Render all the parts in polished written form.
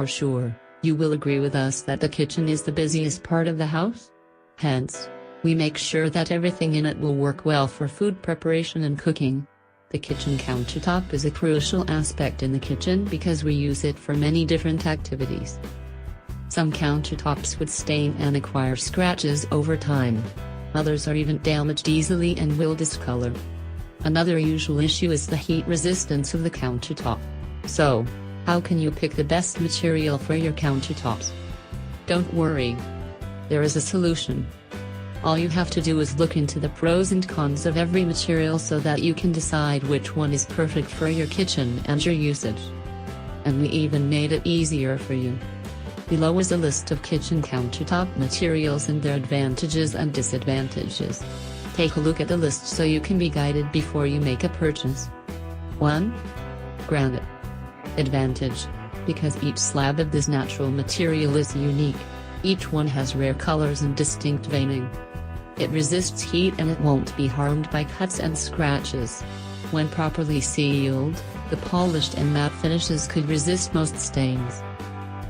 For sure, you will agree with us that the kitchen is the busiest part of the house. Hence, we make sure that everything in it will work well for food preparation and cooking. The kitchen countertop is a crucial aspect in the kitchen because we use it for many different activities. Some countertops would stain and acquire scratches over time. Others are even damaged easily and will discolor. Another usual issue is the heat resistance of the countertop. So, how can you pick the best material for your countertops? Don't worry. There is a solution. All you have to do is look into the pros and cons of every material so that you can decide which one is perfect for your kitchen and your usage. And we even made it easier for you. Below is a list of kitchen countertop materials and their advantages and disadvantages. Take a look at the list so you can be guided before you make a purchase. 1. Granite Advantage. Because each slab of this natural material is unique, each one has rare colors and distinct veining. It resists heat and it won't be harmed by cuts and scratches. When properly sealed, the polished and matte finishes could resist most stains.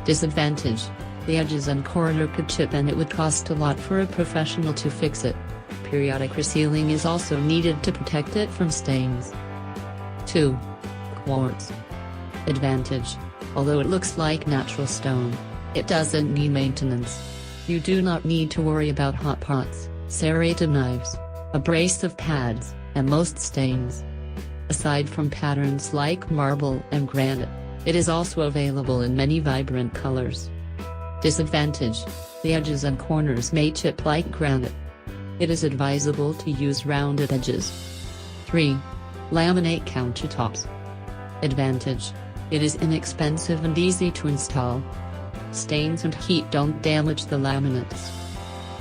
Disadvantage. The edges and corner could chip and it would cost a lot for a professional to fix it. Periodic resealing is also needed to protect it from stains. 2. Quartz Advantage. Although it looks like natural stone, it doesn't need maintenance. You do not need to worry about hot pots, serrated knives, abrasive pads, and most stains. Aside from patterns like marble and granite, it is also available in many vibrant colors. Disadvantage. The edges and corners may chip like granite. It is advisable to use rounded edges. 3. Laminate countertops Advantage. It is inexpensive and easy to install. Stains and heat don't damage the laminates.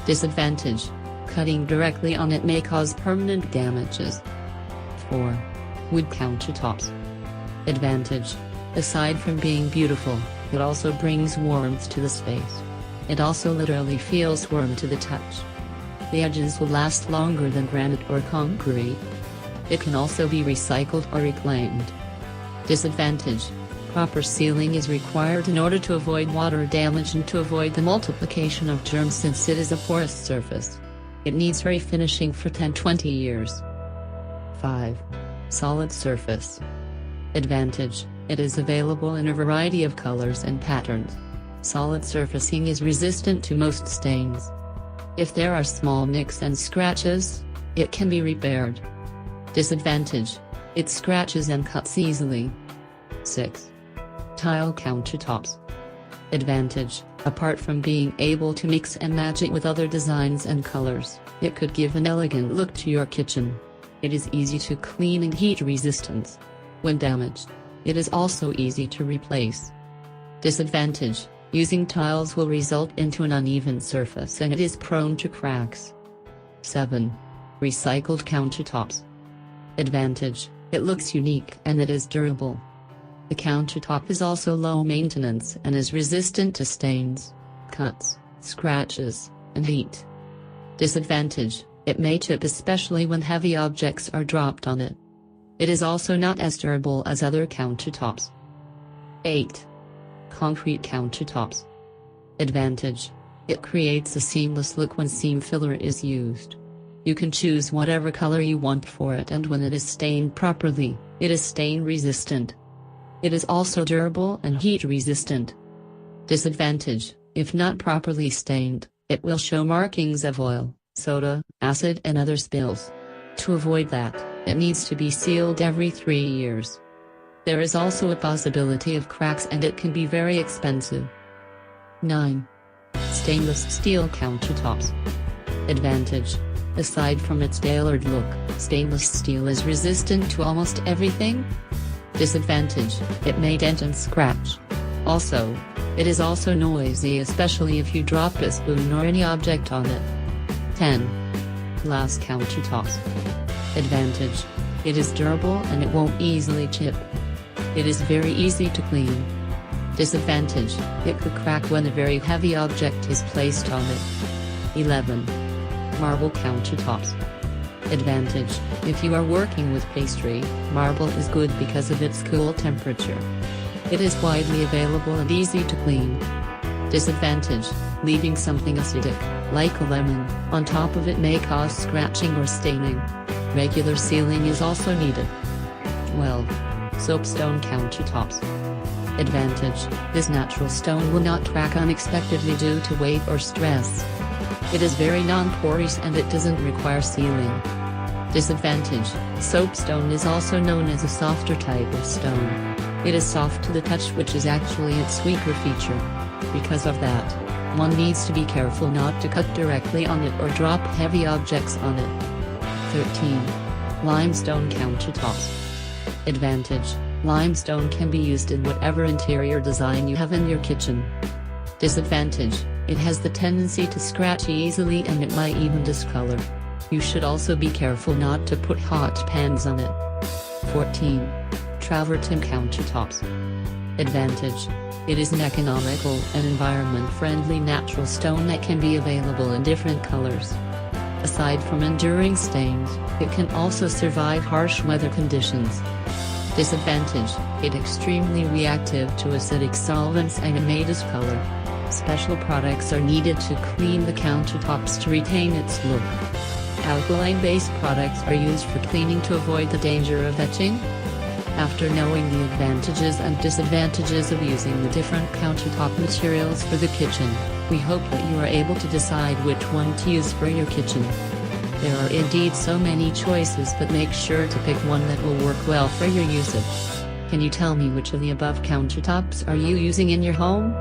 Disadvantage. Cutting directly on it may cause permanent damages. 4. Wood countertops Advantage. Aside from being beautiful, it also brings warmth to the space. It also literally feels warm to the touch. The edges will last longer than granite or concrete. It can also be recycled or reclaimed. Disadvantage. Proper sealing is required in order to avoid water damage and to avoid the multiplication of germs since it is a porous surface. It needs refinishing for 10-20 years. 5. Solid surface Advantage. It is available in a variety of colors and patterns. Solid surfacing is resistant to most stains. If there are small nicks and scratches, it can be repaired. Disadvantage. It scratches and cuts easily. 6. Tile countertops Advantage. Apart from being able to mix and match it with other designs and colors, it could give an elegant look to your kitchen. It is easy to clean and heat resistant. When damaged, it is also easy to replace. Disadvantage. Using tiles will result into an uneven surface and it is prone to cracks. 7. Recycled countertops Advantage. It looks unique and it is durable. The countertop is also low maintenance and is resistant to stains, cuts, scratches, and heat. Disadvantage. It may chip especially when heavy objects are dropped on it. It is also not as durable as other countertops. 8. Concrete countertops Advantage. It creates a seamless look when seam filler is used. You can choose whatever color you want for it and when it is stained properly, it is stain resistant. It is also durable and heat resistant. Disadvantage. If not properly stained, it will show markings of oil, soda, acid and other spills. To avoid that, it needs to be sealed every 3 years. There is also a possibility of cracks and it can be very expensive. 9. Stainless steel countertops Advantage. Aside from its tailored look, stainless steel is resistant to almost everything. Disadvantage. It may dent and scratch. Also, it is also noisy, especially if you drop a spoon or any object on it. 10. Glass countertops Advantage. It is durable and it won't easily chip. It is very easy to clean. Disadvantage. It could crack when a very heavy object is placed on it. 11. Marble countertops Advantage. If you are working with pastry, marble is good because of its cool temperature. It is widely available and easy to clean. Disadvantage: leaving something acidic, like a lemon, on top of it may cause scratching or staining. Regular sealing is also needed. 12. Soapstone Countertops. Advantage: this natural stone will not crack unexpectedly due to weight or stress. It is very non-porous and it doesn't require sealing. Disadvantage: soapstone is also known as a softer type of stone. It is soft to the touch, which is actually its weaker feature. Because of that, one needs to be careful not to cut directly on it or drop heavy objects on it. 13. Limestone Countertops. Advantage: limestone can be used in whatever interior design you have in your kitchen. Disadvantage: it has the tendency to scratch easily and it might even discolor. You should also be careful not to put hot pans on it. 14. Travertine Countertops. Advantage: it is an economical and environment-friendly natural stone that can be available in different colors. Aside from enduring stains, it can also survive harsh weather conditions. Disadvantage: it is extremely reactive to acidic solvents and it may discolor. Special products are needed to clean the countertops to retain its look. Alkaline-based products are used for cleaning to avoid the danger of etching. After knowing the advantages and disadvantages of using the different countertop materials for the kitchen, we hope that you are able to decide which one to use for your kitchen. There are indeed so many choices, but make sure to pick one that will work well for your usage. Can you tell me which of the above countertops are you using in your home?